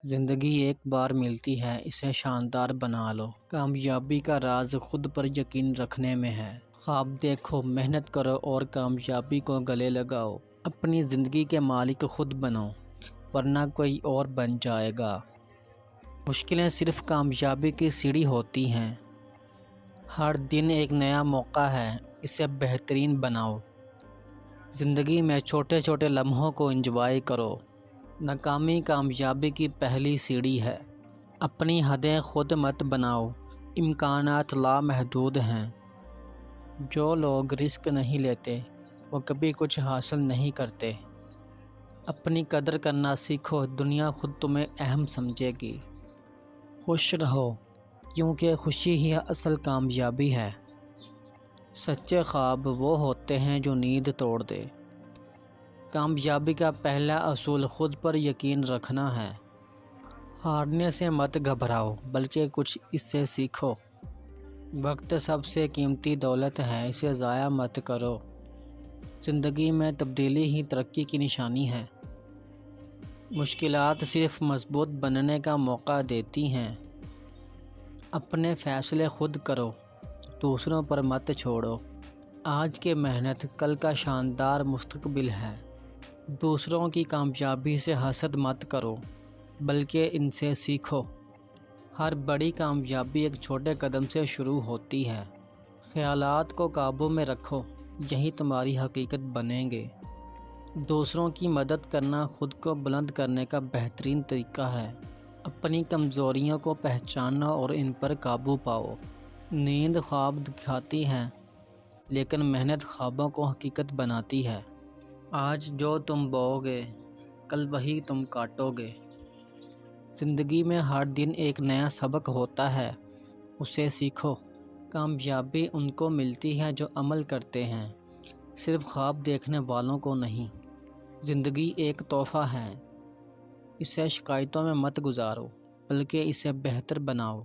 زندگی ایک بار ملتی ہے، اسے شاندار بنا لو۔ کامیابی کا راز خود پر یقین رکھنے میں ہے۔ خواب دیکھو، محنت کرو اور کامیابی کو گلے لگاؤ۔ اپنی زندگی کے مالک خود بنو، ورنہ کوئی اور بن جائے گا۔ مشکلیں صرف کامیابی کی سیڑھی ہوتی ہیں۔ ہر دن ایک نیا موقع ہے، اسے بہترین بناؤ۔ زندگی میں چھوٹے چھوٹے لمحوں کو انجوائے کرو۔ ناکامی کامیابی کی پہلی سیڑھی ہے۔ اپنی حدیں خود مت بناؤ، امکانات لامحدود ہیں۔ جو لوگ رسک نہیں لیتے وہ کبھی کچھ حاصل نہیں کرتے۔ اپنی قدر کرنا سیکھو، دنیا خود تمہیں اہم سمجھے گی۔ خوش رہو، کیونکہ خوشی ہی اصل کامیابی ہے۔ سچے خواب وہ ہوتے ہیں جو نیند توڑ دے۔ کامیابی کا پہلا اصول خود پر یقین رکھنا ہے۔ ہارنے سے مت گھبراؤ، بلکہ کچھ اس سے سیکھو۔ وقت سب سے قیمتی دولت ہے، اسے ضائع مت کرو۔ زندگی میں تبدیلی ہی ترقی کی نشانی ہے۔ مشکلات صرف مضبوط بننے کا موقع دیتی ہیں۔ اپنے فیصلے خود کرو، دوسروں پر مت چھوڑو۔ آج کی محنت کل کا شاندار مستقبل ہے۔ دوسروں کی کامیابی سے حسد مت کرو، بلکہ ان سے سیکھو۔ ہر بڑی کامیابی ایک چھوٹے قدم سے شروع ہوتی ہے۔ خیالات کو قابو میں رکھو، یہی تمہاری حقیقت بنیں گے۔ دوسروں کی مدد کرنا خود کو بلند کرنے کا بہترین طریقہ ہے۔ اپنی کمزوریوں کو پہچانو اور ان پر قابو پاؤ۔ نیند خواب دکھاتی ہے، لیکن محنت خوابوں کو حقیقت بناتی ہے۔ آج جو تم بوؤ گے، کل وہی تم کاٹو گے۔ زندگی میں ہر دن ایک نیا سبق ہوتا ہے، اسے سیکھو۔ کامیابی ان کو ملتی ہے جو عمل کرتے ہیں، صرف خواب دیکھنے والوں کو نہیں۔ زندگی ایک تحفہ ہے، اسے شکایتوں میں مت گزارو، بلکہ اسے بہتر بناؤ۔